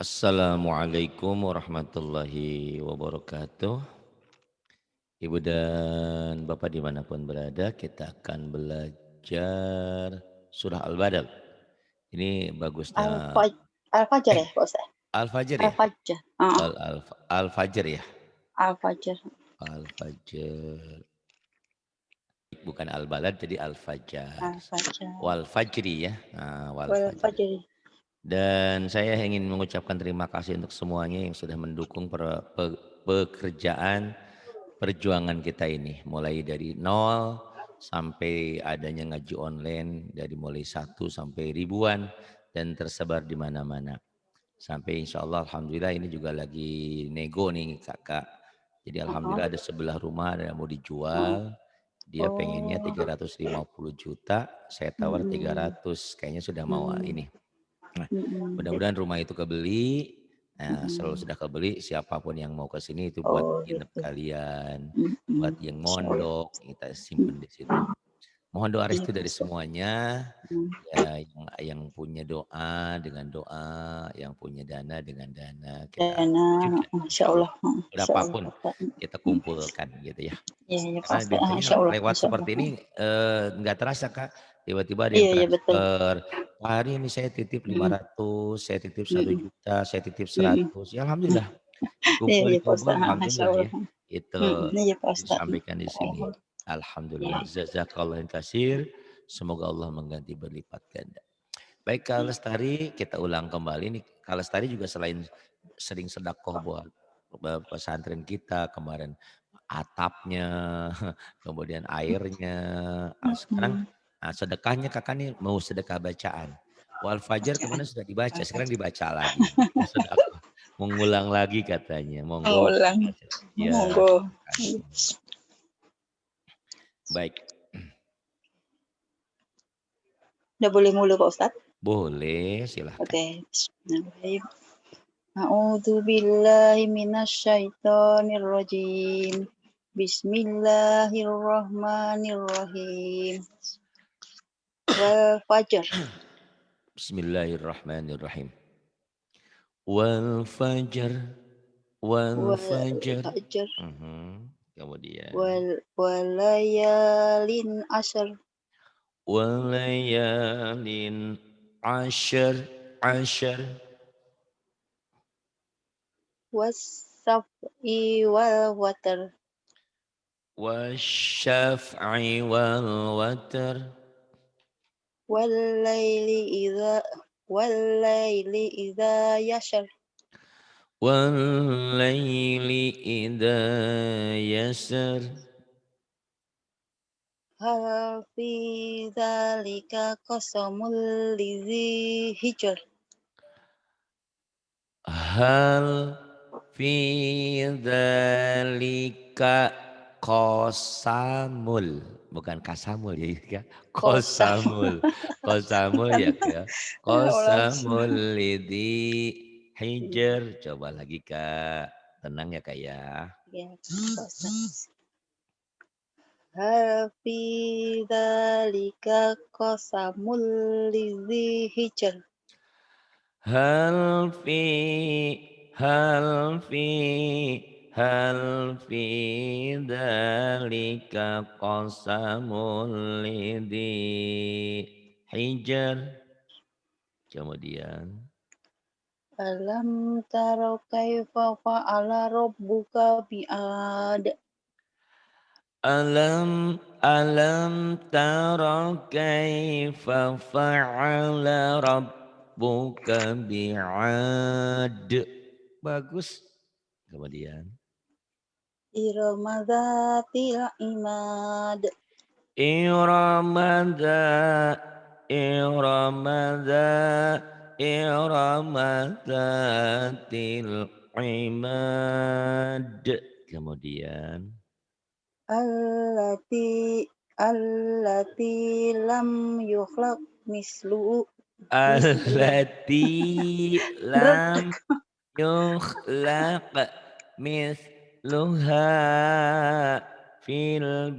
Assalamualaikum warahmatullahi wabarakatuh. Ibu dan Bapak dimanapun berada, kita akan belajar surah Al-Balad. Ini bagusnya Al-Faj Al-Fajar ya, Pak Ustaz? Al-Fajr ya? Al-Fajar, heeh, Al-Fajr ya? Al-Fajar, Al-Fajr. Bukan Al-Balad jadi Al-Fajar. Al-Fajar, Wal Fajri ya. Nah, Wal wal Fajri. fajri, Dan saya ingin mengucapkan terima kasih untuk semuanya yang sudah mendukung pekerjaan perjuangan kita ini. Mulai dari nol sampai adanya ngaji online dari mulai satu sampai ribuan dan tersebar di mana-mana. Sampai insya Allah Alhamdulillah ini juga lagi nego nih kakak. Jadi heeh, Alhamdulillah ada sebelah rumah ada yang mau heeh. dijual. Dia pengennya Oh, 350 juta, saya tawar mhm, 300. Kayaknya sudah mau mmm, ini. Nah, gitu, mudah-mudahan rumah itu kebeli. Nah, selalu mhm. sudah kebeli, siapapun yang mau ke sini itu buat Oh, nginep gitu, kalian, buat mhm, yang insyaallah, mondok, kita simpen di situ. mhm, Mohon doa iya, restu Pak dari Ustaz, semuanya, mhm, ya yang punya doa dengan doa, yang punya dana dengan dana, kita dana, juga insyaallah insyaallah, heeh, insyaallah, berapapun Ustaz, kita mhm, kumpulkan gitu ya. iya iya, Pak Karena Ustaz, biasanya lewat insyaallah, seperti ini, heeh, nggak terasa Kak, tiba-tiba ada yang iya iya, betul, transfer, "Pak hari ini saya titip lima mhm, ratus, saya titip satu mhm, juta, saya titip mhm, 100, ya alhamdulillah, iya iya, Pak dikumpul-dikumpul Ustaz, heeh, alhamdulillah insyaallah, ya, itu iya, Pak Ustaz, disampaikan di sini. alhamdulillah, iya, Alhamdulillah, jazakallahu katsir, semoga Allah mengganti berlipat ganda. Baik Kak iya, Lestari, kita ulang kembali nih, Kak Lestari juga selain sering sedekah buat pesantren kita kemarin, atapnya, kemudian airnya, sekarang mhm. sedekahnya Kakak nih mau sedekah bacaan. Wal Fajar Bacaan kemarin sudah dibaca, apa sekarang aja? dibaca lagi. Mau sedekah, mengulang lagi katanya. Monggo Ngulang, dibaca. Ya, monggo. silakan. Baik, Udah boleh mulu Pak Ustadz? boleh silahkan. Oke, bismillahirrahmanirrahim. A'udzu billahi minasyaitonir rajim. Bismillahirrahmanirrahim. Wal fajr, Bismillahirrahmanirrahim. Wal Fajar, Wal wal Fajar. fajr, Kemudian walayalin ashr, walayalin ashar, ashar. was-saf'i wal watr, Wasyaf'i wal watar. wal laili idza wal laili idza yashr. Wal layli idha yasar. Hal fi dzalika qasamul lizi hijr. Hal fi dzalika qasamul. Bukan kasamul ya Kak. Kosam. Qasamul. Qasamul Kan ya Kak. ulang. Qasamul lidhi hijr. Coba lagi Kak. Tenang ya Kak ya. Ya, kosam. Hal fi dzalika qasamul lizi hijr. Hal fi hal fi hal fi dzalika qasamul lidhi hijr. Kemudian Alam taro kaifa fa'ala rabbuka bi'ad. alam tara kaifa fa'ala rabbuka bi'ad. Bagus. Kemudian Irama dzatil imad. Iramada, Iramada, Iramadatil imad. Kemudian Allati allati lam yukhlaq mislu mislu allati lam Ndredeg. yukhlaq mithluha fil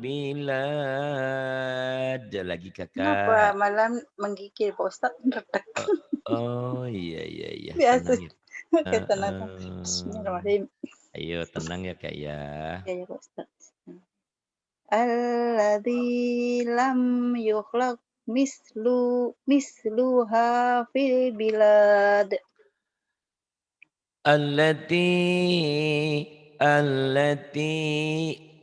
bilad. Lagi Kenapa Kakak. malam menggigil Pak Ustadz? Ndredeg. Oh, oh iya iya iya, Biasa tenang ya. Oke, tenang. Heeh. Bismillahirrahmanirrahim. Ayo tenang ya Kak ya. Ya, ya, Pak Ustadz. Alladzi lam yukhlaq misluha fil bilad. Allati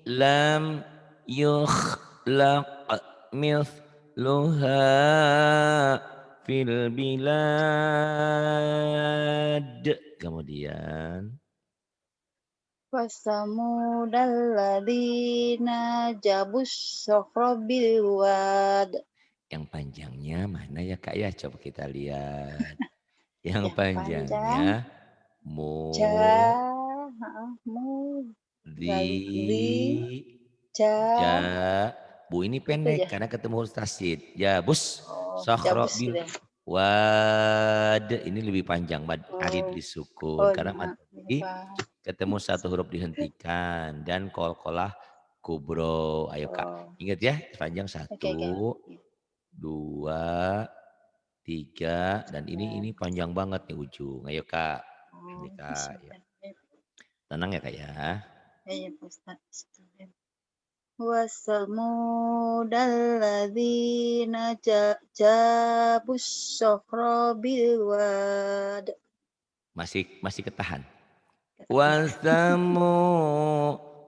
lam yukhlaq mithluha fil bilad. Kemudian Wasamudalladzina jabus sokhra bil wad. yang panjangnya mana ya Kak ya? Coba kita lihat. Yang Yang panjang panjangnya mu mu di ja ja bu ini itu pendek aja. karena ketemu huruf tasydid. Ya bus Oh, sokhro jabus bil gitu ya. wad ini lebih panjang mad arid Oh, disukun oh, karena mad ini ketemu satu huruf dihentikan dan kolkolah kubro. Ayo Kak, oh. ingat ya panjang Oke, oke. 1, 2, 3 dan Ya. ini panjang banget nih ujung. Ayo Kak, ini Oh, Kak. Ya. bismillahirrahmanirrahim. Tenang ya Kak ya. Ya, ya, Pak Ustadz. Bismillahirrahmanirrahim. Wasamudalladzina jabus sokhra bil wad. Masih ketahan. Ya.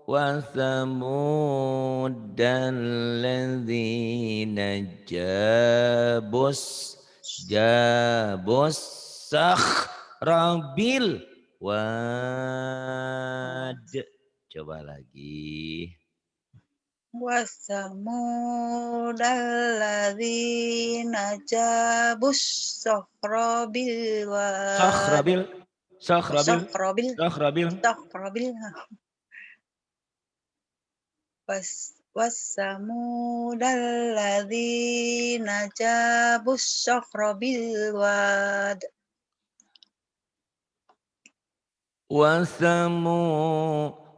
Wasamud dan ladzina jabus sakhrabil Oh. wad. Coba lagi. Wasamudalladzina jabus sokhra bil wad. Sakhrabil, Oh, sakhrabil, sokhrobil, sakhrabil. sokhrobil. Wasamudalladzina jabus sokhra bil wad.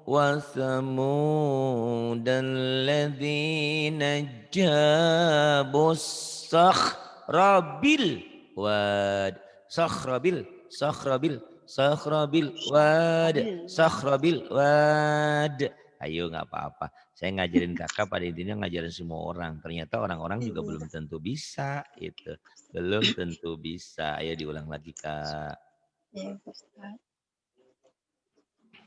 وثمود الذين جابوا الصخر بالواد صخر بالواد Sokhrobil. صخر بالواد. Ayo nggak apa-apa. Saya ngajarin kakak pada intinya ngajarin semua orang. Ternyata orang-orang juga Iya, belum tentu bisa itu. Belum tentu bisa. Ayo diulang lagi Kak. iya, Ustaz.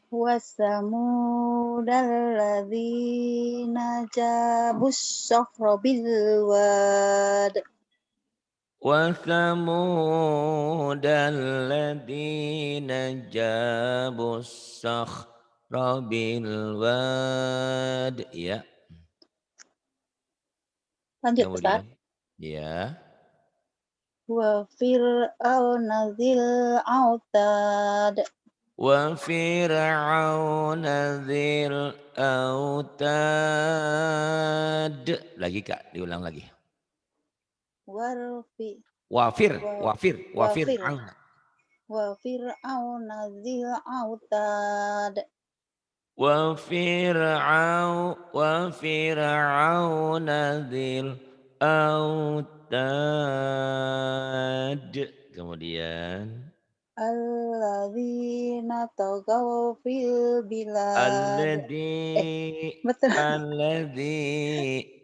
Wasamudalladzina jabus sokhra bil wad. وثمود الذين جابوا الصخر بالواد. Ya, Lanjut, Ustaz. kemudian ya. Wa fir'auna dzil autad. وفرعون ذي الأوتاد. Lagi Kak, diulang lagi. Warfi Wafir, wa wafir, wafir. wafir wa fir'auna dzil autad. وفرعون ذي الأوتاد. Kemudian Alladzina tagaw fil bilad. alladzi Betul.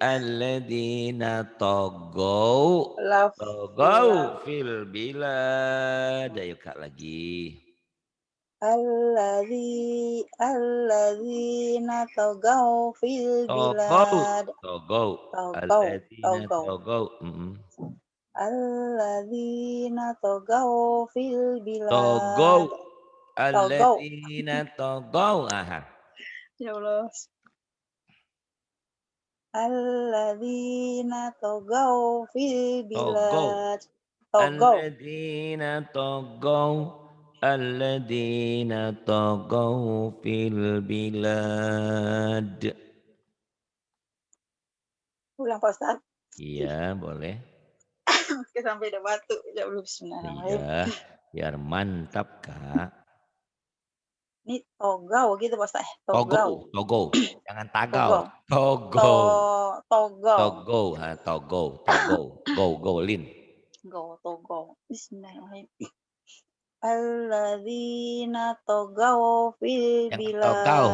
alladzina tagaw Laf laf fil bilad. Ayo Kak lagi. alladzina tagaw fil Tagaw, bilad. tagaw. Tagaw, Alladzina tagaw. tagaw. Alladzina tagaw fil Tagaw. bilad. Tagaw. Alladzina tagaw. Aha. Ya Allah. Alladzina tagaw fil Tagaw. bilad. Tagaw. Alladzina tagaw. Alladzina tagaw fil bilad. Ulang, Pak Ustaz. Iya, boleh. Oke, sampai udah batuk. Ya Allah, bismillahirrahmanirrahim. Iya, biar mantap, Kak. Ini togau gitu, Pak Ustaz. Togo, Togau. togo. Jangan tagaw. Togau. Togo. Togau. Togo, ha, togo, golin. Togau. Bismillahirrahmanirrahim. alladzina tagaw fil Yang bilad. togau.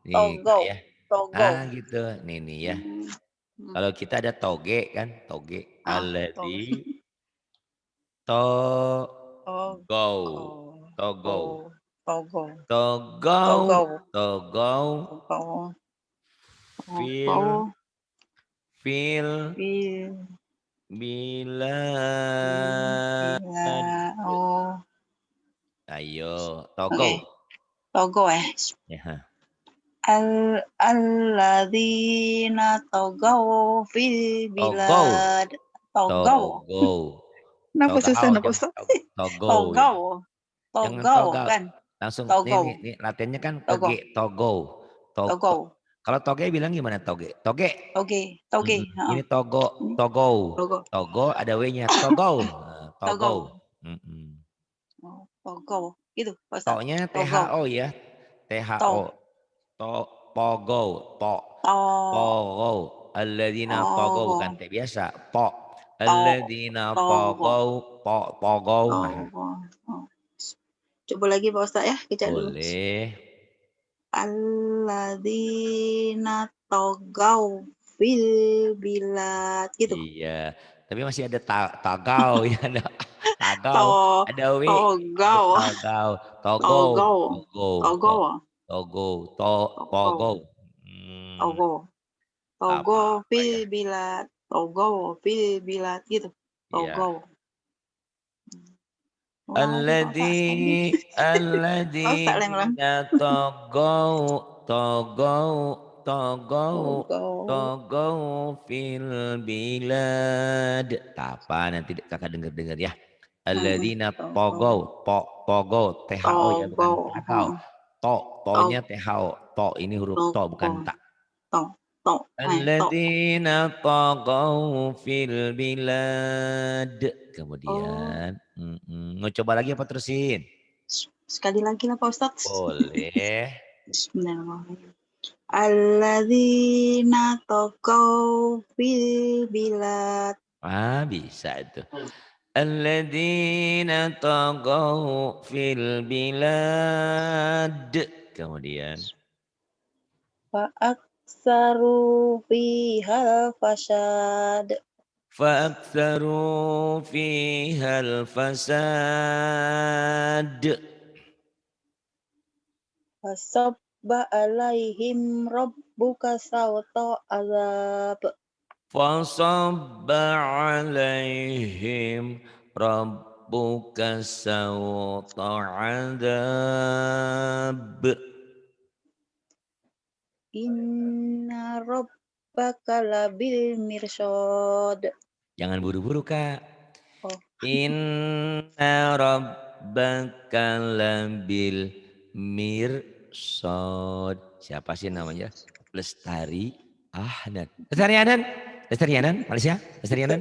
Nih Kak Togo, ya. togo. Ah gitu. Nih ya. Hmm, hmm. Kalau kita ada toge kan, toge. Togo, Togau. togo, Togau. oh, togo, Togau. togo, Togau. togo, Fil. togo, Fil. bil, Bilad. bila, oh, Ayo. oke, Togau. togo Ya. Alladzina tagaw fil Togau. bilad. Togo. Togau. Kenapa susah, Togau. kenapa Jangan susah? togau. Togo, Jangan togo togau. kan? Langsung Togo, nih latihannya kan togo, toge, togo. togo, Kalau toge bilang gimana toge? Toge. toge, toge, Ini togo, Ini togo. togo, Togo ada W-nya, togo. Nah, togo, togo. Mm-mm. oh, togo, gitu, Pak Ustaz. To-nya Togo, THO ya. THO. to, To, pogo. To, to, pogo. Alladzina togo togo, bukan T biasa. To. to, Alladzina togo, togo. Pogo. Nah, togo. Oh. Coba lagi Pak Ustaz ya, kecak dulu. boleh. Alladzina tagaw fil bilad, gitu. Iya. Tapi masih ada tagau ya. Ada tagau. To, Ada W. Ada togaw, tagau. Togo. togaw, Togo. togaw, Togo. togaw, Pogo. Hmm, togo. Togo apa-apa fil ya. bilad, Togo fil bilad gitu. Togo. Iya. Ulang lagi Pak Ustaz sekali. Pak Ustaz lem-lem. Alladzina tagau. Tagau. Tagau. Togo. Tagau fil bilad. Apa nanti kakak dengar-dengar ya. Alladzina Togo. tagau. Togo. THO ya bukan Togo. tagau. To-nya Togo. THO. To ini huruf to bukan Togo. tak. To. To. To. Alladzina tagaw fil bilad. Oh. Kemudian, mau coba lagi apa terusin? Sekali lagi lah Pak Ustaz. Boleh. Bismillahirrahmanirrahim. Alladzina tagaw fil bilad. Ah, bisa itu. Alladzina tagaw fil bilad. Kemudian, Fa'aksaru fihal fasad. فأكثروا فيها الفساد. Fasabba alaihim rabbuka sawta azab. فصب عليهم ربك سوط عذاب. Inna rabbaka labil mirsad. Jangan buru-buru Kak. Oh, Inna rabbaka labil mirsad. Siapa sih namanya? Lestari Ahnan. Lestari Ahnan? Lestari Ahnan? Malaysia? Lestari Ahnan?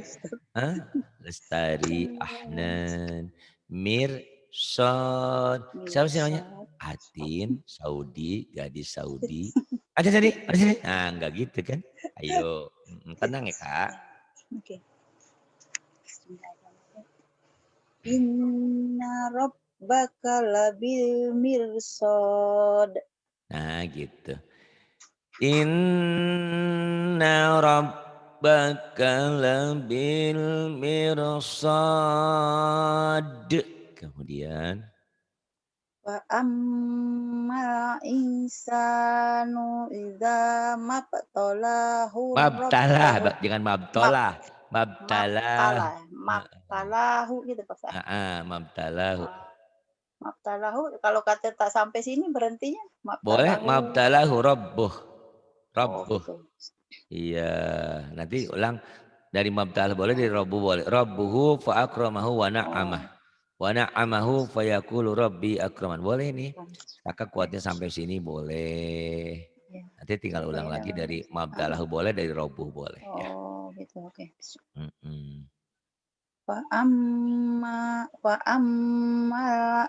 Hah? Lestari Ahnan. Mirsad. Siapa sih namanya? mirsad. Atin, Saudi, gadis Saudi. Ada tadi? Ada sini? Nah, enggak gitu kan? Ayo, tenang ya Kak. Oke. Inna rabbaka labil mirsad. Nah gitu. Inna rabbaka labil mirsad. Kemudian Wa amma insanu idza mabtalahu mabtalah, rabbahu jangan mab mabtalah. Mabtalah. mabtalah mabtalahu gitu Pak Ustaz. Mabtalahu. Mabtalahu kalau kata tak sampai sini berhentinya Boleh mabtalahu. mabtalahu rabbuh. Oh Rabbuh. gitu. Iya, nanti ulang dari mabtalah boleh, dari rabbuh boleh. Rabbuhu fa akramahu wa na'amah. Oh, Wa na'amahu fayaqulu rabbi akraman. Boleh nih. kan. Kakak Ya, kuatnya sampai sini boleh. ya. Nanti tinggal Oke, ulang lagi dah. dari mabdalahu boleh, dari robuh boleh ya. Oh gitu, oke. Mm-mm. Fa amma mana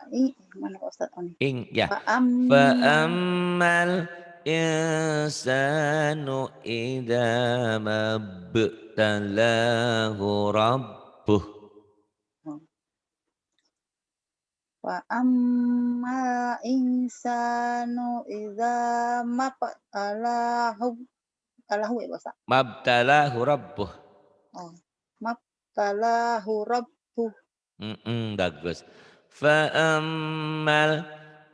Pak Ustaz? Oh, nih. Ya. Fa amma Fa'ammal insanu idza mabtalahu rabbuh. Wa amma insanu idza mabtalahu ya bahasa. Mabtalahu rabbuh. Oh, mabtalahu rabbuh. Bagus. Fa ammal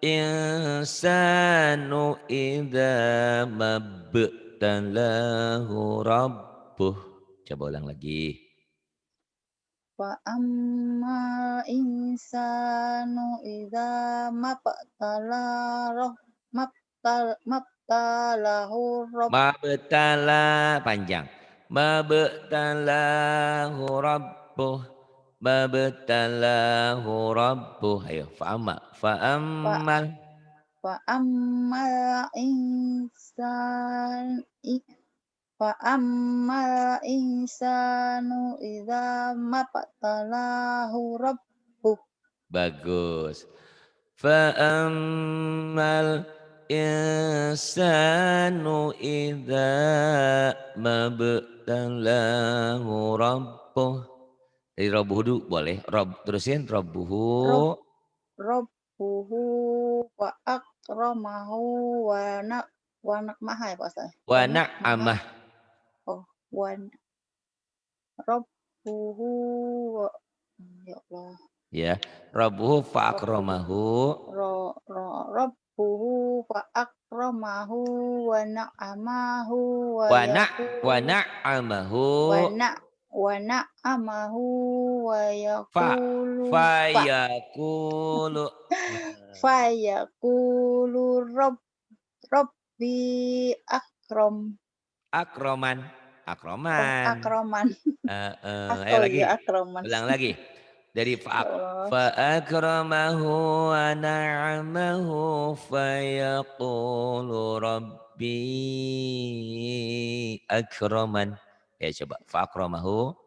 insanu idza mabtalahu rabbuh. Coba ulang lagi. Wa amma insanu idza mabtalahu Mabtala panjang. Mabtalahu rabbuh. Mabtalahu rabbuh. Ayo fa fa'ammal. fa ammal fa ammal insanu idza mabtalahu rabbuh. Bagus. Fa'ammal insanu idza mabtalahu rabbuh. Dari rabbuh dulu boleh. Terusin Rabb rabbuhu Rabbuhu wa akramahu wa nakmaha ya Pak Ustaz? wa Wa nakmaha. na'amah. Oh, wa Rabbuhu wa ya Allah. Ya, rabbuhu Rabbuhu fa'akramahu Rabbuhu wa akramahu wa na'amahu wa wa yaqulu na'amahu wa na wa na'amahu wa fa yaqulu fayaqulu fayaqulu Rabbi akram. akroman Oh, akroman. akraman. Ayo Oh lagi, iya, akraman. ulang lagi dari Ya Allah. fa akramahu wa na'amahu fayaqulu rabbi akraman. Ya coba fa akramahu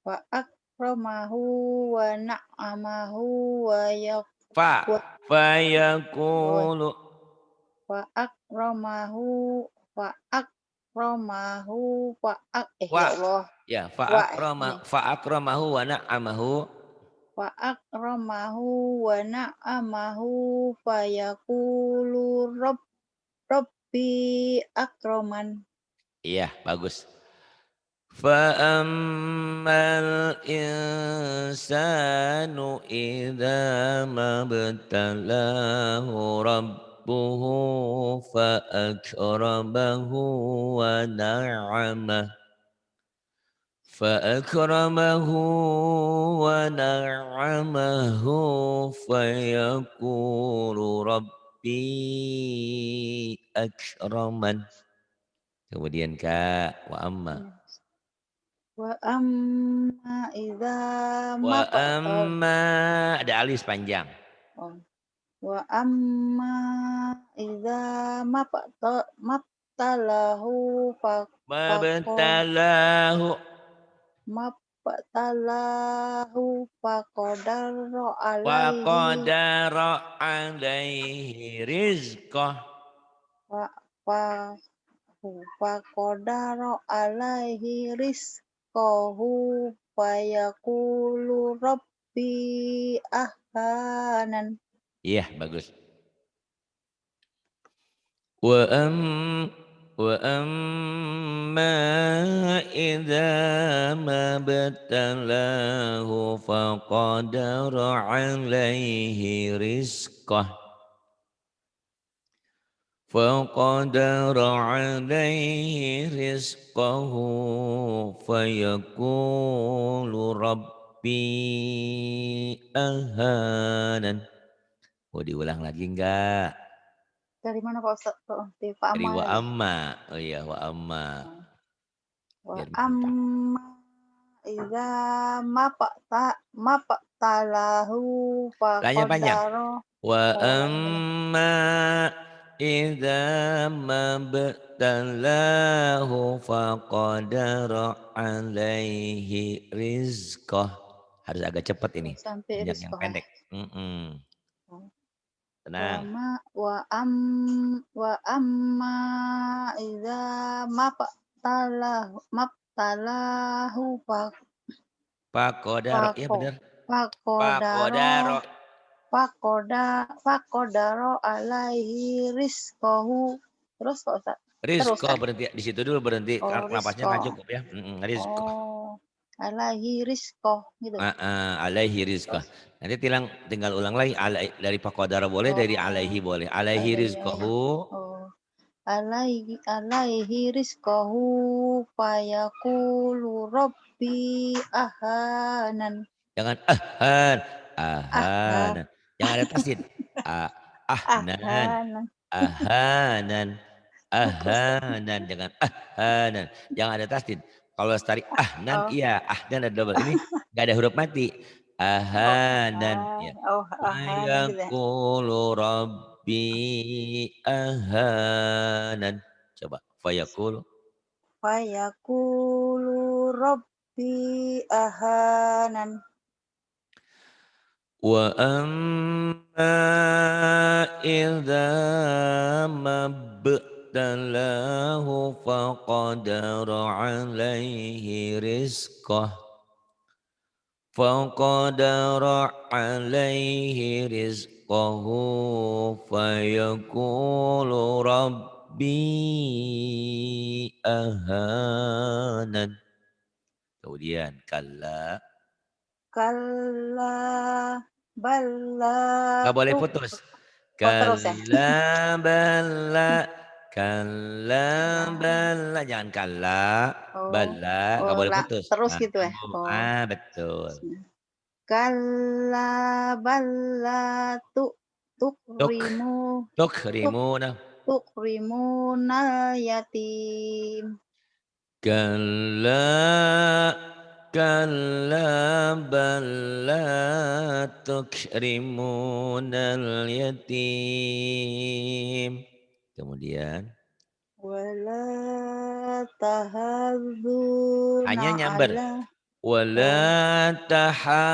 Wa akramahu wa na'amahu wa yaq fa wa wa fayaqulu wa akramahu wa akramahu wa ya Allah. ya Ini. fa akramahu wa na'amahu Wa akramahu wa na'amahu fayaqulu Rabbi akraman. iya bagus. فأما الإنسان إذا ما ابتلاه ربه فأكرمه ونعمه فيقول ربي أكرمن. Kemudian Kak, wa amma. Wa amma idza Wa mabtal amma ada alis panjang. oh, wa amma idza mabtalahu Mabtalahu faqadara wa alaihi qadara alaihi rizqah. fa fa faqadara alaihi rizqahu fayaqulu rabbi ahhanan. Iya, bagus. Wa am wa amma idza mabtalahu faqadara alaihi rizqah. فقدر عليه رزقه فيقول ربي أهانن. Mau diulang lagi enggak? Dari mana Pak Ustaz? Oh, di Pak Dari Amma wa tadi. amma. Oh iya wa amma. Wa Biar mantap. amma idza maptalahu Tanya panjang. faqadara. Wa Oh, ulangi lagi. amma idza mabtalahu faqadara alaihi rizqah. Harus agak cepat ini. Oh, sampai Banyak yang rizqah ya. pendek. Oh. Tenang. Wa amma idza maptalahu Fakodaro. Ya Fako, benar. fakodaro, Fakodaro. fakodaro alaihi rizqahu. Terus Pak Ustaz? Terus Rizko kan? berhenti di situ dulu berhenti. Oh, Napasnya rizqo. nggak cukup ya. Rizko. Oh, alaihi rizqo gitu. Alaihi rizqah. Terus, Nanti tinggal ulang lagi. Dari pakodara boleh, dari alaihi oh, boleh. Alaihi alaihi, rizqahu. oh, alaihi rizqahu fayaqulu rabbi ahanan. Jangan ahan. Aha, Ahanan. Jangan ada tasdid. Ah, ahnan. ahanan. Ahanan. Terus, Ahanan. Jangan ahanan. Jangan ada tasdid. Kalau lestari ahnan, oh, iya. Ahnan ada double. Ini nggak ada huruf mati. oh, Ahanan. Ya. ahanan gitu ya. Fayaqulu rabbi ahanan. Coba. Fayaqulu. Fayaqulu rabbi ahanan. وأما إذا ما ابتلاه فقدر عليه رزقه فقدر عليه رزقه فيقول ربي أهانن. Kemudian kalla, Kalla balla nggak boleh tuk. putus. Oh, terus ya. Kalla bala, kalla Kalla. bala, jangan kalla Oh, bala, nggak oh, boleh lah, putus. terus gitu ya. Sambung. Oh, Betul. kalla balla Tuk, tukrimu tuk tukrimuna. tukrimunal yatim. Kalla, kalla bala, tukrimunal yatim. Kemudian Wala tahadzuna hanya nyamber. ala. Oh, Wala tahadduna.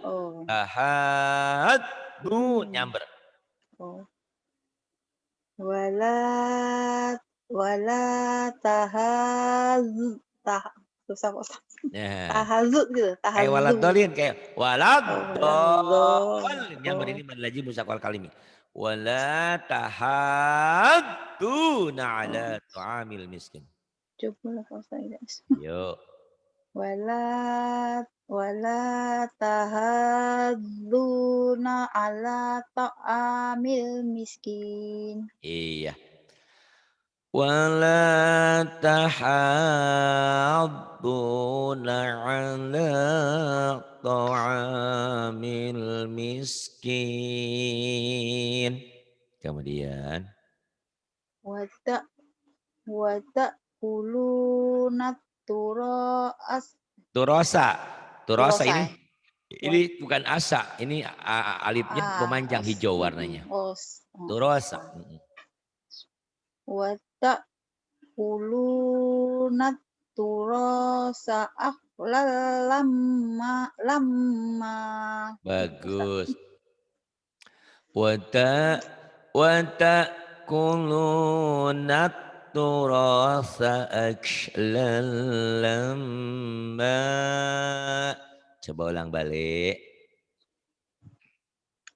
oh, Tahaddun nyamber. oh. Wala wala tahaz tah susah kok. Nah, Tahazud gitu, kayak walad tahazub. dolin kayak Oh, wala dzal. walad nyamber Oh, ini lagi musaqal kalimi. Wala tahadduna ala oh. tu'amil miskin. Coba Pak Ustaz. Yuk. Wala wala tahadduna ala ta'amil miskin. Iya. ولا تحاضون على طعام المسكين. Kemudian Wata wata kuluna as turosa. Turosa turosa ini ya. Wat ini bukan asa, ini alifnya memanjang os hijau warnanya. os Turosa. wata kuluna turosa lamma lamma. Bagus. Wata watakuluna turasa aklan lamma. Coba ulang balik.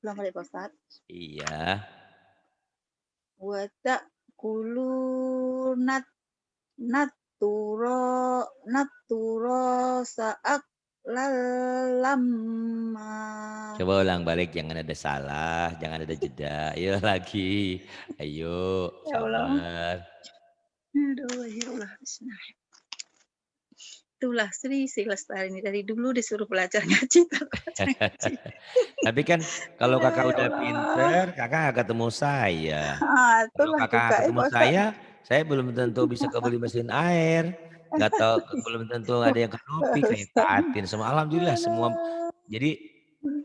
Ulang kali Pak Ustaz. Iya. Wata kulunat naturo saak lamma. Coba ulang balik, jangan ada salah, jangan ada jeda. Ayo lagi. Ayo, Ya Allah. sabar. Aduh, ya Allah. Bismillah. Itulah Sri Lestari ini dari dulu disuruh belajar ngaji. Tapi kan kalau kakak Ya udah Allah. pinter, kakak nggak ketemu saya. Kalau Itulah kakak juga nggak ya ketemu Pak Ustaz. saya belum tentu bisa kebeli mesin air. Nggak tahu, belum tentu ada yang kanopi Pak kayak Ustaz. Katin. Semua alhamdulillah semua. Aduh. Jadi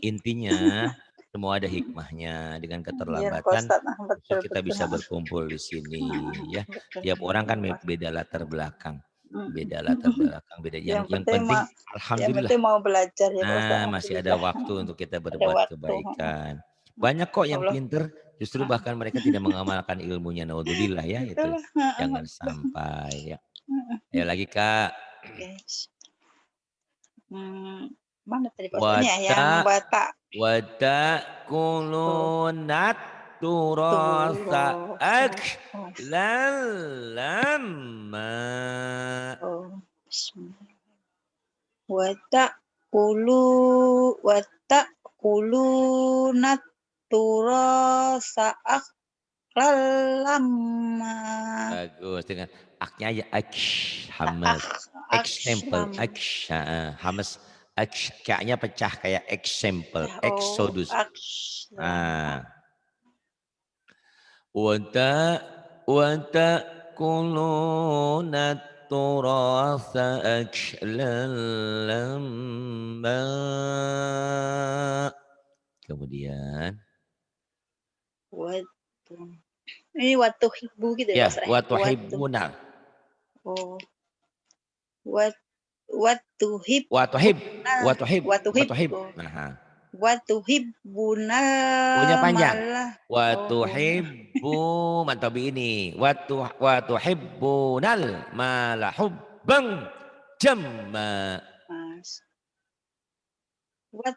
intinya semua ada hikmahnya. Dengan Iya Pak keterlambatan Ustaz. justru Betul kita betul. bisa berkumpul di sini ya. Betul. Tiap orang kan Betul, Pak. beda latar belakang. Mm. Beda latar belakang, beda. Yang Yang penting penting yang alhamdulillah. penting mau belajar ya Pak Ustaz. Nah, masih ada Alhamdulillah. waktu untuk kita Ada berbuat waktu. kebaikan. Banyak kok yang Allah. pinter, justru bahkan mereka tidak mengamalkan ilmunya. Naudzubillah ya, itu Betul. jangan sampai ya. Ayo lagi Kak. Guys. Mana tadi Pak Ustaz? Ini ya, yang Wata Batak. Oh, kulunat turasa Turosa. lamma. Oh, bismillah. Wata'kulu wata'kulunat turasa aklan lamma. Bagus, dengan aknya aja hamas. Example, Aksham. hamas. Kayaknya pecah kayak example, Oh, exodus. aksham. Ah. Wata kuluna turasa aklan lamma. Kemudian Watu. Ini watu hibu gitu ya Pak ya Ustaz? wa Watu. tuhibbuna Oh, wat watu wa tuhib hibbuna. wa tuhib Watu wa hib. tuhib. Oh, Nah, watu hibbuna punya panjang. malah. Wa Oh, punya. tuhibbu mantabi ini. Wa tuhibbunal mala hubban jamma. Mas. Wat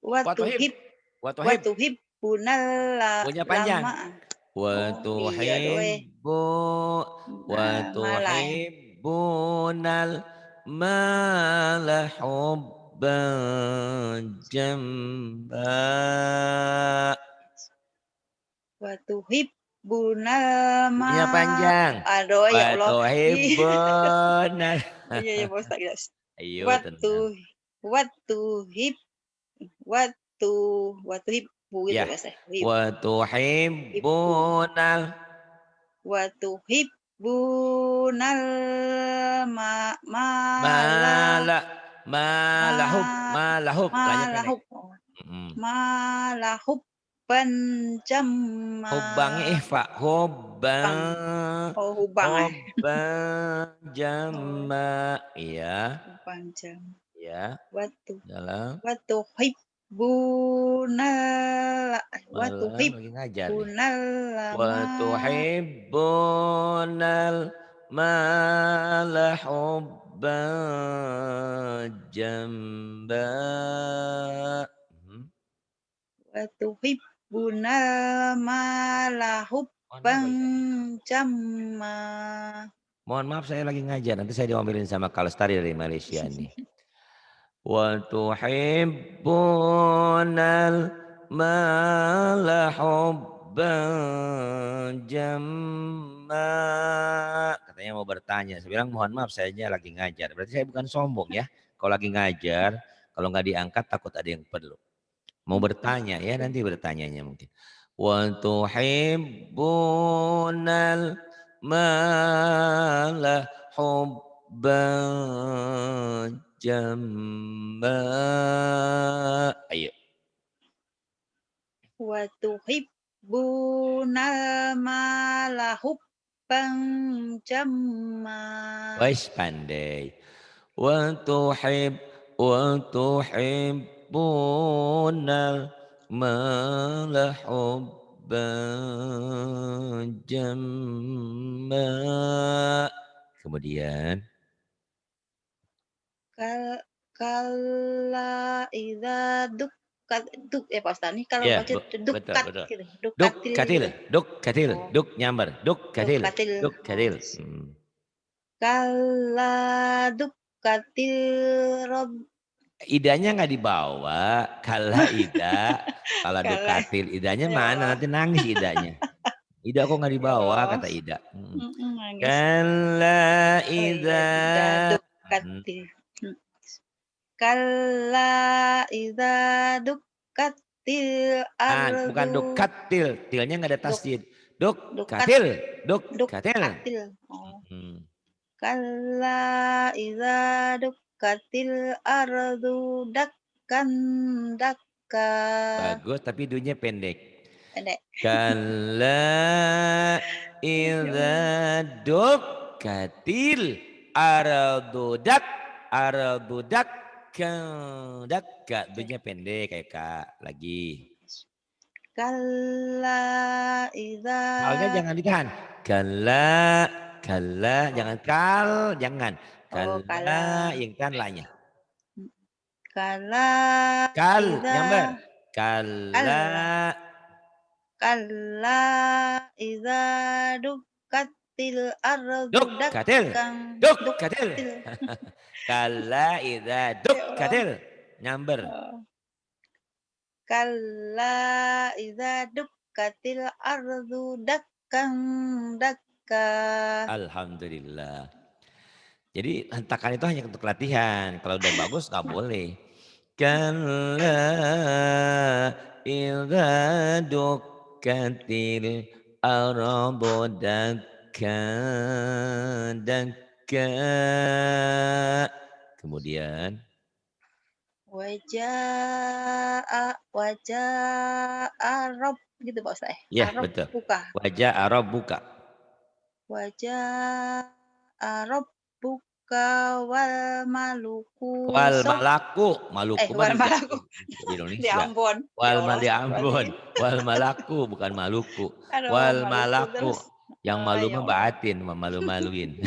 Wa watu tuhib hib wa tuhib watu hibbuna punya panjang. lama. Wa Oh, iya doe. tuhibbu wa Malah. tuhibbunal mala hubban jamma. Watu hibbuna Punya panjang. aduh ya Wa Allah. tuhibbunal. Iya ya Pak Ustaz, guys. Ayo tenang. Watu watu hib watu watu hibbu gitu Ya. Mas. Wa Hibbu. tuhibbunal Watu hibbunal malah mala malahub malahub lanya pendek. malahub malahub pencema Hubbangnya ihfa. bang Hubban. oh hubang Hubban jamma. Iya. hubang jam Ya. watu Dalam. watu hibbunal watu Malam lagi ngajar nih. hibbunal Wa tuhibbunal mala hubban jamma. watu hibbunal malahub pencema. Mohon maaf saya lagi ngajar, nanti saya diomelin sama Kalestari dari Malaysia nih. Wa tuhibbunal mala hubban jamma. Katanya mau bertanya. Saya bilang mohon maaf saya lagi ngajar. Berarti saya bukan sombong ya. Kalau lagi ngajar, kalau nggak diangkat takut ada yang perlu. Mau bertanya ya, nanti bertanyanya mungkin. Wa tuhibbunal mala hubban jamma. Ayo. Wa tuhibbunal mala hubban jamma. Wais pandai. Wa tuhibbunal mala hubban jamma. Kemudian Kalla idza dukkat duk ya Pak Ustaz, ini kalau ya, baca betul dukkat betul. gitu, Duk dukkatil katil, gitu. duk katil, Oh, duk nyamber, duk katil, dukkatil. duk Oh. katil. Kalla dukkatil rob Idanya nggak dibawa, kala ida, kalau kalla dukatil idanya ya mana Allah, nanti nangis idanya. Ida kok nggak ya dibawa Allah. kata Ida. Nangis. Kala Oh iya, ida. ida dukkatil. Kalla idza dukkatil Bukan ardu dukatil, tilnya nggak ada duk tasdid. Duk dukat katil, duk katil. dukkatil. Oh. Kalla idza dukkatil ardu dakkan dakka. Bagus, tapi dunya pendek. Pendek. Kala Ya idza Allah. dukkatil ardu dakka dakka dunya pendek kayak kak lagi. Kalla idza Kalnya jangan ditahan. Kala oh, jangan kal, jangan. Oh, kala. Kalla, yang kan lanya. Kala Kal, idza nyamber. kalla Kalla, kalla idza dukkatil ardu duk katil, dakkan duk katil. dukkatil. Kalla idza duk Ya Allah. katil. Nyamber. Oh. Kalla idza dukkatil ardu dakkan dakka. Alhamdulillah. Jadi hentakan itu hanya untuk latihan. Kalau udah bagus nggak boleh. Kalla idza dukkatil ardu dakka dakka. Kemudian Wajaa Rob gitu Pak Ustaz, ya Arab betul. buka. Wajah Arab buka. Wajaa Rabbuka wal maluku Wal sof malaku, Maluku mah wal di, malaku di di Indonesia. Ambon. Ya Wal Allah, di Ambon, astagfirullahaladzim. wal malaku bukan Maluku. Aduh, Wal Maluku malaku terus. yang malu Ya mah Allah. batin, malu-maluin.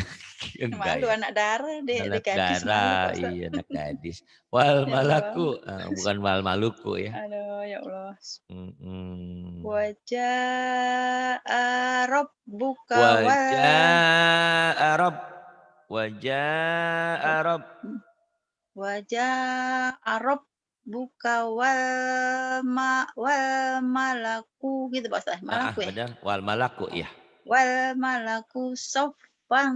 Enggak Malu ya. anak darah di Anak gadis malu Pak darah, Ustaz. iya anak gadis. Wal Ya Allah. malaku, bukan wal maluku ya. Aduh, ya Allah. Mm-mm. Wajaa Rabbuka wal Wajah Arab, wajah Arab. Wajah Arab buka wal malaku gitu Pak Ustaz, malaku ya? Benar, wal malaku Oh. ya. Wal malaku soffan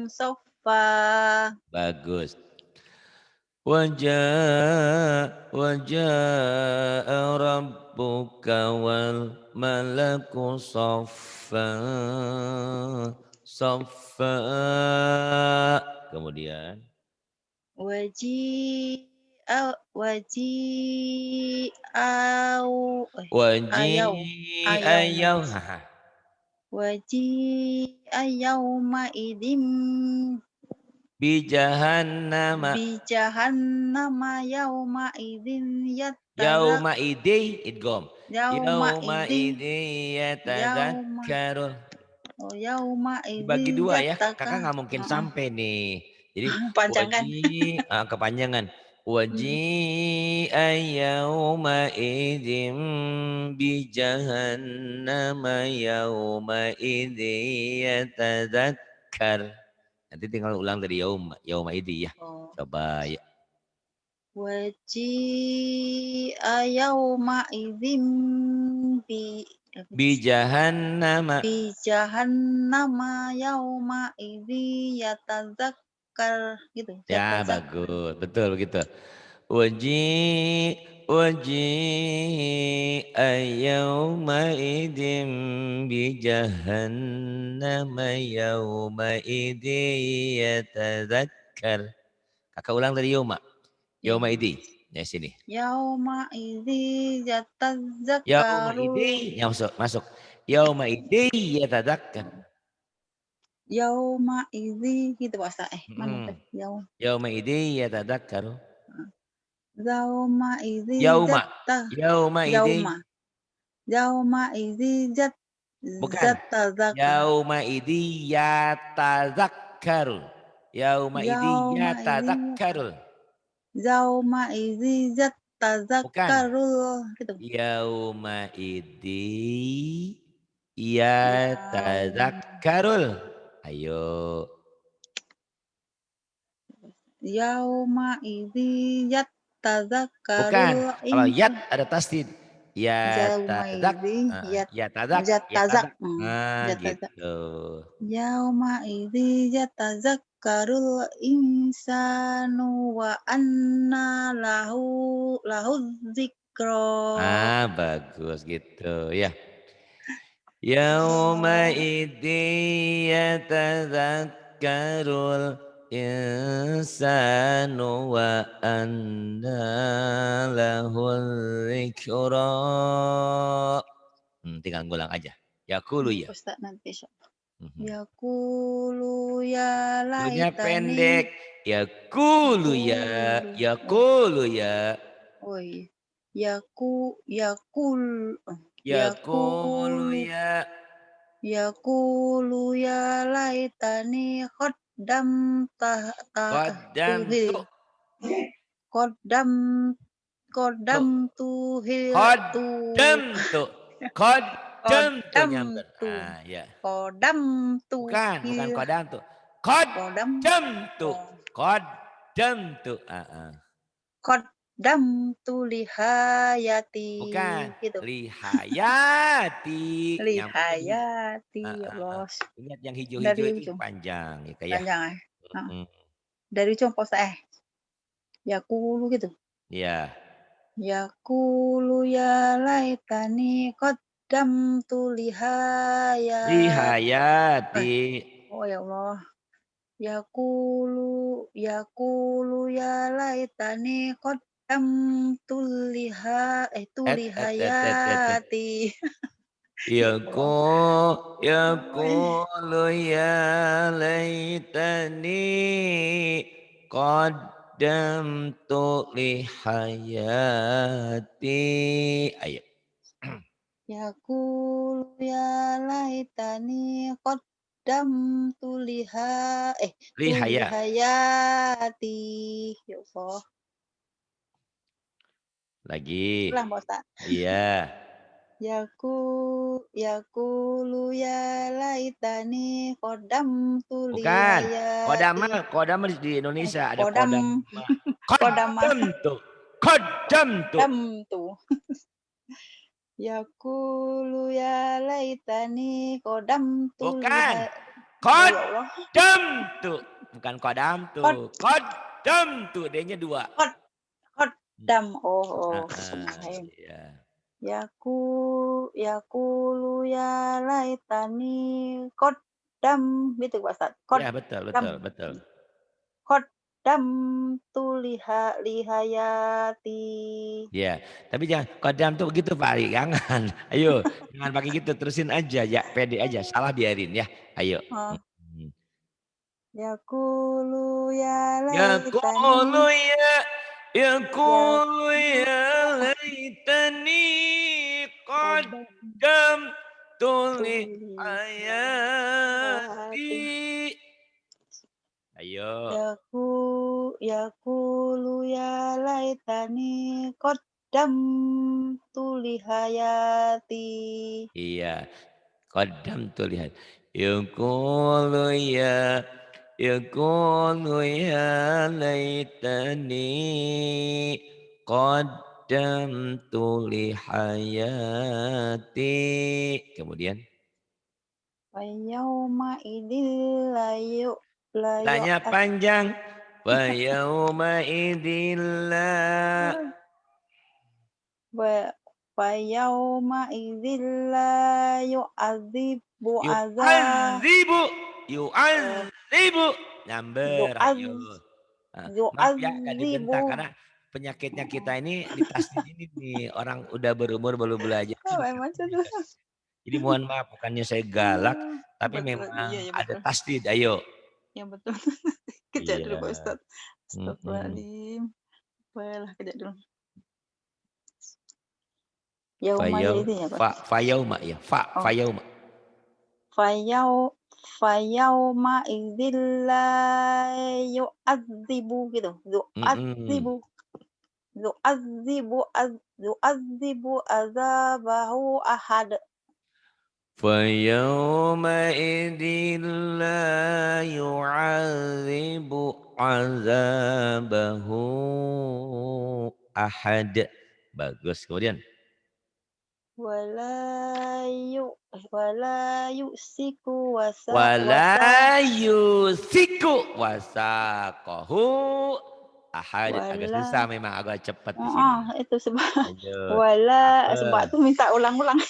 soffa. Bagus. Wajah rabbuka wal malaku saffa saffa. Kemudian Waji waji au ayau ayauma ayau. waji ayauma idim Bi jahannama bi jahannama yauma idin yattazak yauma idi idgom. yauma Yauma idin idi yauma yatadzakkarul. oh yauma Dibagi idin dua ya, yattaka kakak nggak mungkin heeh, sampai nih. Jadi panjangan. kepanjangan. Mhm. Yauma idim bi jahannama yauma idi yatadzakkar. Nanti tinggal ulang dari yauma idi ya. Oh, Coba ya. waji'a yauma idzin bi Bi jahannama. bi jahannama yauma idzi yatazakkar gitu, Ya yatazakkar. bagus, betul begitu. Waji ayyawma idim bi jahannama yawma idi yatadzakkar. Kakak ulang dari yawma. Ya. Yawma idi. Ya sini. Yauma idzi Yawma yatazakkarul idi. Ya masuk, masuk. Yawma idi yatadzakkar. yauma idzi gitu Pak Ustaz, mana Hmm. tuh? Yawma idi yatadzakkaru. Yauma idzi Yauma. zatta Yauma idi. yauma yauma idzi Bukan. zatazaka Yauma idi yatadzakkaru. Yauma idi yauma idzi yatadzakkaru. yauma idzi Bukan. yatazakkarul gitu. Yauma idi Yaum yatadzakkarul. Ayo. yauma idzi Bukan. yatazakkarul Kalau yat insa ada tasdid. yauma Yatadzak. idzi Yatadzak. yatazak Yatadzak. Nah yatazak gitu. yauma idzi yatazakkarul insanu wa anna lahu dzikra. Bagus gitu ya. Yauma idzi yatadzakkarul insanu wa anna lahul dzikra. Tinggal ngulang aja. Yaqulu ya. Ustaz nanti Mhm. yaqulu ya Lunya laitani pendek. Yaqulu ya. yaqulu Yaqulu ya. oh iya yaqul Yaqulu yaqulu ya. yaqulu ya laitani Kodam Qaddamtu. tuhil. Kodam Tuh. tuhil tu. Qaddamtu. Qaddamtu Kodam nyamber. tu. Ah, ya. Kodam Bukan tuhil. qadamtu. Kodam. Qaddamtu. Oh. Qaddamtu. Kodam lihayati. Bukan. Gitu. Lihayati. Nyambung juga. Lihayati. Ya Allah. Ingat yang hijau-hijau Dari itu ujung. panjang ya kayak. Panjang ya. Mm, Dari ujung posta Yakulu gitu. Iya. Yakulu ya laitani qaddamtu Lihayati. Oh ya Allah. Yakulu ya laitani qaddamtu Et. lihayati. Ya Allah. Yaqulu ya laitani qaddamtu li hayati. Ayo. Yakulu ya laitani qaddamtu Li haya. lihayati. Ya Allah. Lagi. Ulang Pak Ustaz. Iya. Yakulu ya laitani qaddamtu Bukan. lihayati. Kodama di Indonesia ada Kodam kodama. kodama Qaddamtu. Qaddamtu. qaddamtu. Yakulu ya laitani qaddamtu Bukan. Ya Allah. Qaddamtu. Bukan kodamtu. Qad Qaddamtu. D-nya 2. qaddam. Oh. Iya. Yakulu ya laitani qaddam gitu Pak Ustaz. Ya, betul. Qaddamtu lihayati. Ya, tapi jangan kodam tuh begitu Pak Ari, jangan. Ayo, jangan pakai gitu, terusin aja ya, pede aja, salah biarin ya. Ayo. Oh. Hmm. Yakulu ya Yaqulu laitani ya laitani qaddamtu li hayati. Ayo. Yakulu ya laitani qaddamtu lihayati. Iya, qaddamtu lihat. Yaqulu ya laitani qaddamtu li hayati. Kemudian Yauma idil tanya panjang. Fa yauma idilla Yauma idil la yu'adzibu yu'adzibu nyamber ayo. Maaf ya gak dibentak karena penyakitnya kita ini di tasdid ini nih orang udah berumur belum belajar. Jadi mohon maaf bukannya saya galak tapi betul, memang iya, ada betul. tasdid ayo. Ya betul. Kejap dulu Pak Ustaz. Astagfirullahaladzim. Baiklah kejap dulu. Yauma itu ya Pak. Fayauma ya. Fayauma. Fayauma idzil la yu'adzibu gitu. Yu'adzibu azabahu ahad. Fayauma idzil la yu'adzibu azabahu ahad. Bagus. Kemudian Wala yusiku wasaqahu ahad. Agak susah memang agak cepat di sini. Itu sebab sebab itu minta ulang-ulang.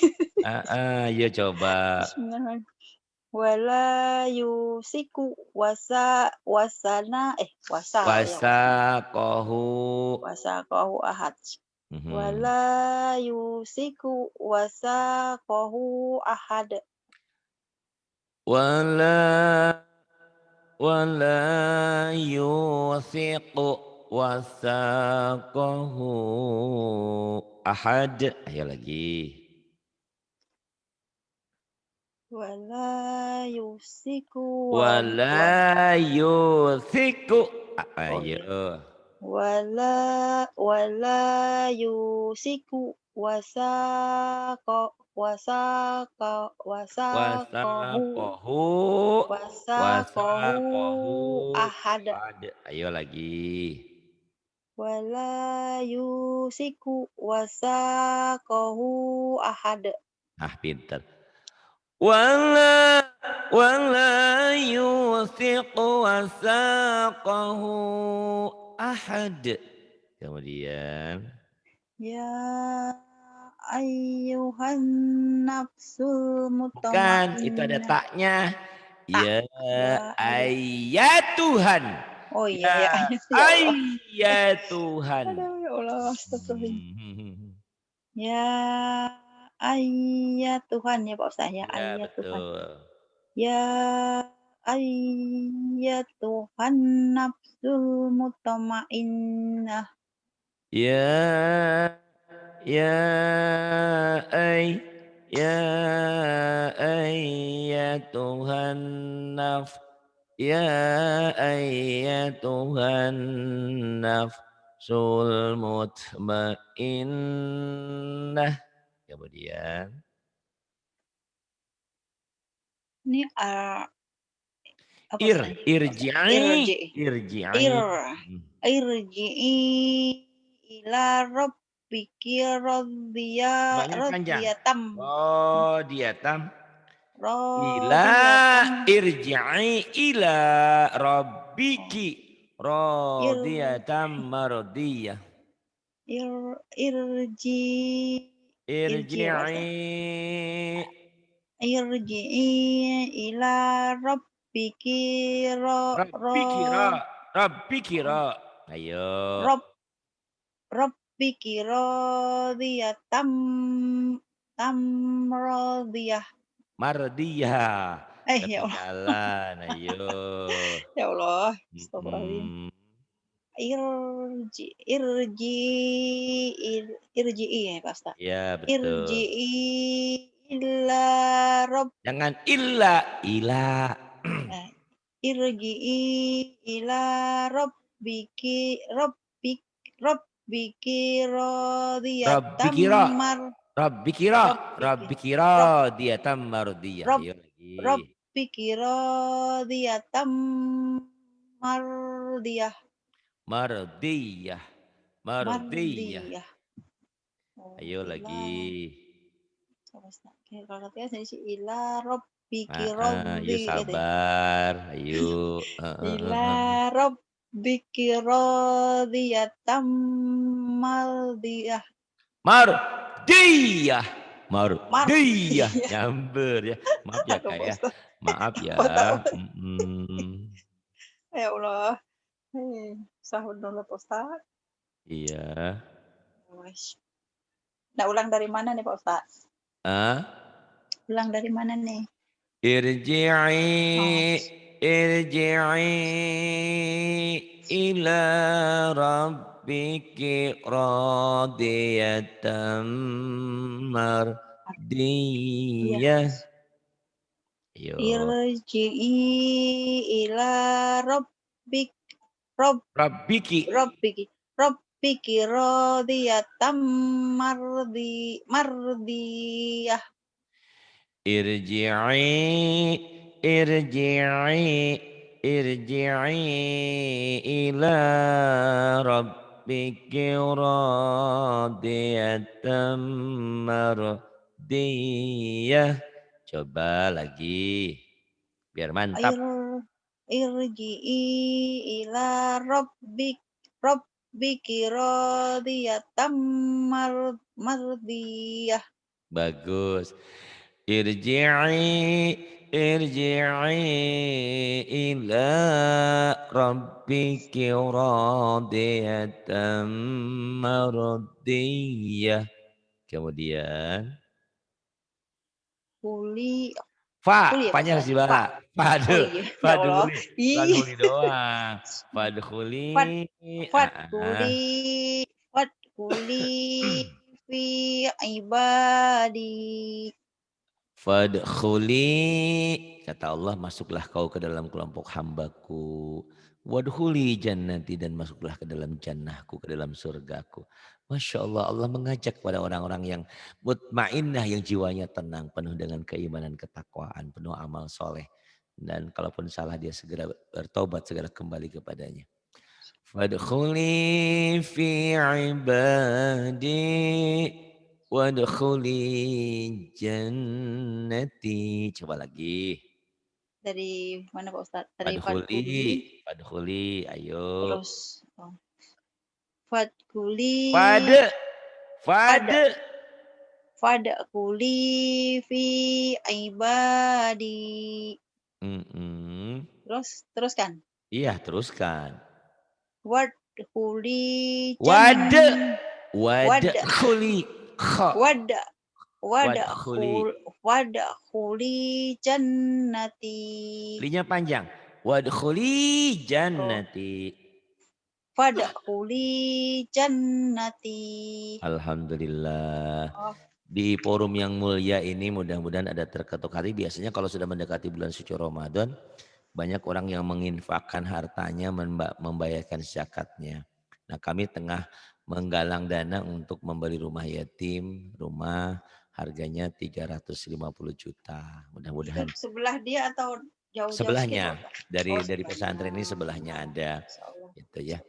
Ya coba. Wala yusiku wasaqahu ahad. Wala yusiku wasaqahu ahad. Wala yusiku wasaqahu ahad. Ayo lagi. Wala yusiku Wala yuthiku. oh iya. Ayo. Wala yusiku wasaqahu Wasaqahu. wasaqahu Wasaqahu. ahada. Ada. Ayo lagi. Wala yusiku wasaqahu ahada. Ah, pinter. Wala yuthiqu wasaqahu ahad. Kemudian Ya ayyuhan nafsul bukan, itu ada mutmainnah. taknya. Tak. Ya Ya ayat. ayatuhan. Oh iya Ya ya ayat ya Allah. ayatuhan. Aduh ya Allah astagfirullah. Hmm. Ya ayat Tuhan ya Pak Ustaz ya Ya ayat Tuhan. betul. Ya ayat Tuhan nafsul mutmainnah. Ya ya ay ya ayyatuhan naf ya ayyatuhan nafsul mutmainnah. Kemudian Ini apa Ustaz? Pak Ustaz? irji'i Irji. Ir irji'i. Hmm. irji'i ila rabbiki Maknya panjang. radiyatam Oh, diatam. Ila radiyatam irji'i ila oh, rabbiki ir radiyatan mardiyah. ir irji irji ya Pak Ustaz. Irji'i Irji'i ila rabbiki rabbiki rabbiki oh, Ayo. rabb rabbiki radiyatam radiyah. Mardiyah. Ya Allah Ketinggalan. Ayo. ya Allah, astagfirullahaladzim. Mm-mm. Irji irji irji'i ya Pak Ustaz. Ya betul. Irji'i ila rabb Jangan illa. eh, irji'i ila rabbiki rabbiki radiyatan Rabbiki ra. mar Rabbiki ra. rabbiki Rabbiki rabb radiyatan mardiyah. rabb Ayo lagi. rabbiki radiyatan mardiyah Mardiyah. Mardiyah. mardiyah. Oh, Ayo ila lagi. apa Ustaz? Kalau katanya saya sih ila rabbiki Ayo radhi gitu ya. sabar. Ayo. Ila rabbiki radhiyatam mardiyah. Mardiyah. Mardiyah. Mardiyah. Nyamber ya. Maaf ya Aduh Kak Pak ya. Ustaz. Maaf ya. Apa tahu. Mm-mm. Ya Allah. Sahur dulu Pak Ustaz. Iya. Wes. Nah, ulang dari mana nih Pak Ustaz? Ah, Ulang dari mana nih? Oh, irji'i irji'i ila rabbiki radiyatan iya. mardiyah. Ayo. Irji'i ila rabbik rabb Rabbiki. rabbiki rabbiki radhiyatam mardiyah. Irji'i irji'i irji'i ila rabbiki radiyatan mardiyah. Coba lagi biar mantap. Ir irji'i ila rabbiki radhiyatam mardiyah. Bagus. Irji'i ila rabbiki radiyatan mardiyah. Kemudian Kuli fa, kuli ya Pak fanya Ustaz? harus Fa. dibaca. Oh iya, ya Allah. Fadhuli, Ih, fadhuli doang. fat Fadhuli, fat kuli fi ibadi. Fadkhuli, kata Allah, masuklah kau ke dalam kelompok hambaku. Wadkhuli jannati, dan masuklah ke dalam jannahku, ke dalam surgaku. Masya Allah, Allah mengajak kepada orang-orang yang mutmainnah, yang jiwanya tenang, penuh dengan keimanan, ketakwaan, penuh amal soleh. Dan kalaupun salah dia segera bertobat, segera kembali kepadanya. Fadkhuli fi ibadi wadkhuli jannati. Coba lagi. Dari mana Pak Ustadz? Dari Fadkhuli, Fadkuli, fadkhuli, ayo. terus Fadkuli, Fade, Fada, fade. Fadkuli fi ibadi. Mm-mm. Teruskan. Iya, teruskan. Wadkuli Wade, wada, wadkhuli, kha, wada, wadkhuli. Wadkuli jannati. Linya panjang. Wadkhuli Oh, jannati. Fadkuli jannati. Alhamdulillah. Oh, Di forum yang mulia ini mudah-mudahan ada terketuk hati. Biasanya kalau sudah mendekati bulan suci Ramadan, banyak orang yang menginfakkan hartanya, membayarkan zakatnya. Nah, kami tengah menggalang dana untuk membeli rumah yatim, rumah harganya 350 juta. itu Mudah-mudahan sebelah dia atau jauh-jauh sedikit sebelahnya, Pak Ustadz? Oh, dari sebelahnya. pesantren ini sebelahnya ada, Masya Allah. gitu ya.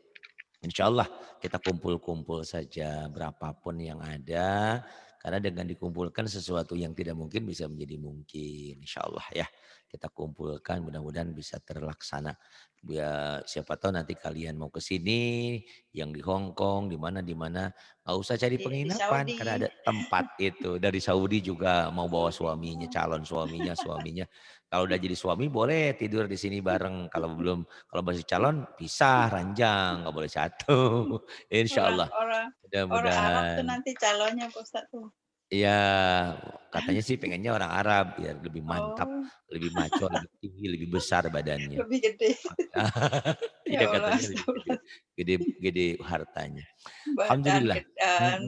Insya Allah kita kumpul-kumpul saja berapapun yang ada. Karena dengan dikumpulkan sesuatu yang tidak mungkin bisa menjadi mungkin. Insya Allah ya. Kita kumpulkan, mudah-mudahan bisa terlaksana. Ya, siapa tahu nanti kalian mau ke sini, yang di Hong Kong, di mana, nggak usah cari Di penginapan Saudi. karena ada tempat itu. Dari Saudi juga mau bawa Saudi. suaminya, calon suaminya. Kalau udah jadi suami boleh tidur di sini bareng. Kalau masih calon pisah, ranjang, nggak boleh satu. Insya Allah. Orang-orang orang Arab tuh Mudah-mudahan. nanti calonnya Pak Ustadz tuh. Iya, katanya sih pengennya orang Arab biar lebih mantap, Oh, lebih maco, lebih tinggi, lebih besar badannya. lebih gede. Iya Ya Allah, katanya lebih gede, astagfirullah. gede, gede hartanya. Badan Alhamdulillah. gedan.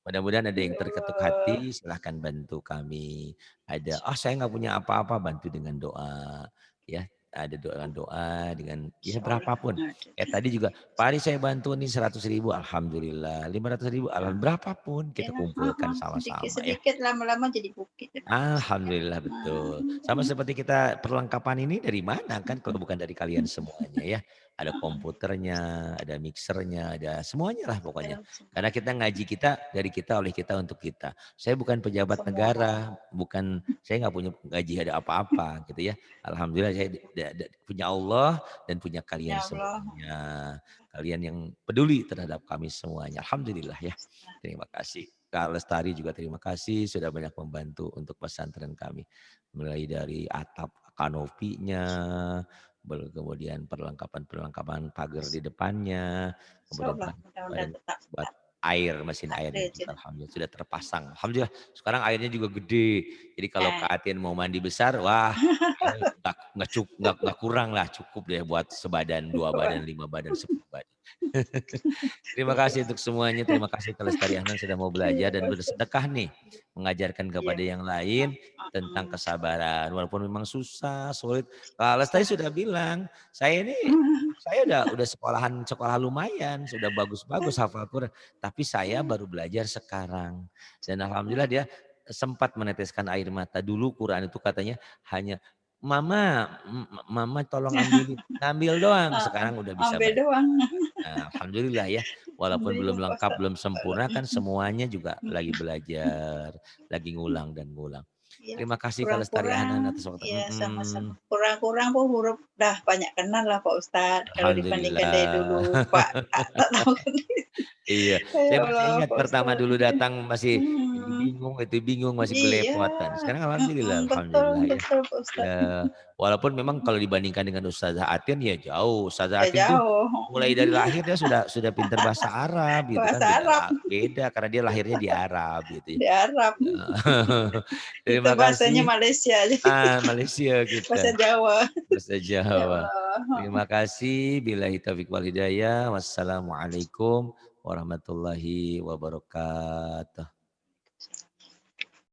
Mudah-mudahan ada yang Ya terketuk Allah. hati, silahkan bantu kami. Ada, saya nggak punya apa-apa, bantu dengan doa. Ya, ada doa dengan ya Insya Allah. berapapun. Ada. Tadi juga, Pak Ari saya bantu nih 100.000, Alhamdulillah. 500.000, Alhamdulillah. Berapapun kita Ya, kumpulkan sedikit sama-sama ya. sedikit lama-lama jadi bukit. Alhamdulillah betul. Sama seperti kita perlengkapan ini dari mana kan kalau bukan dari kalian semuanya ya. Ada komputernya, ada mixernya, ada semuanya lah pokoknya. Karena kita ngaji kita dari kita oleh kita untuk kita. Saya bukan pejabat Semua negara, saya nggak punya gaji ada apa-apa gitu ya. Alhamdulillah saya punya Allah dan punya kalian ya Allah. semuanya. Kalian yang peduli terhadap kami semuanya. Alhamdulillah ya. Terima kasih. Kak Lestari juga terima kasih sudah banyak membantu untuk pesantren kami. Mulai dari atap kanopinya, kemudian perlengkapan pagar di depannya, Insya kemudian Allah. Mudah-mudahan tetap buat air, mesin airnya takdir. juga alhamdulillah sudah terpasang. Alhamdulillah sekarang airnya juga gede. Jadi kalau Nah, Kak Atin mau mandi besar, wah nggak kurang lah, cukup deh buat sebadan, 2 badan, 5 badan, 10 badan. Terima kasih untuk semuanya. Terima kasih Kelestari Ahnan sudah mau belajar dan bersedekah nih. Mengajarkan iya. kepada yang lain tentang kesabaran. Walaupun memang susah, sulit. Kak Lestari Susah. sudah bilang, saya udah sekolah lumayan, sudah bagus-bagus hafal Quran. Tapi saya baru belajar sekarang. Dan alhamdulillah dia sempat meneteskan air mata. Dulu Quran itu katanya hanya Mama tolong ngambil doang. Sekarang udah bisa Ambil baca. doang. Nah, alhamdulillah ya, walaupun belum Alhamdulillah Pak lengkap, Ustadz. belum sempurna kan semuanya juga lagi belajar, lagi ngulang dan ngulang. Ya, Terima kasih Kak Lestari Ahnan kurang-kurang, atas waktu. ya sama-sama. Kurang-kurang pun huruf dah banyak kenal lah Pak Ustadz. Kalau dibandingkan dari dulu Alhamdulillah. Pak tak tahu kan. Iya, Ya saya masih Allah ingat Pak pertama Ustadz. dulu datang masih ini Hmm, bingung, itu bingung, masih iya, belepotan. Sekarang alhamdulillah, betul alhamdulillah ya. betul Pak Ya, Ustadz. walaupun memang kalau dibandingkan dengan Ustazah Atin ya jauh. Ustazah Ya Atin tuh jauh. mulai dari lahir dia sudah pintar bahasa Arab gitu kan, Bahasa Arab beda karena dia lahirnya di Arab gitu ya. di Arab. Kita Terima bahasanya kasih. Malaysia aja. Malaysia Bahasa kita, Jawa. bahasa Ya Jawa. Allah. Terima kasih. Billahi taufiq wal hidayah. Wassalamualaikum warahmatullahi wabarakatuh.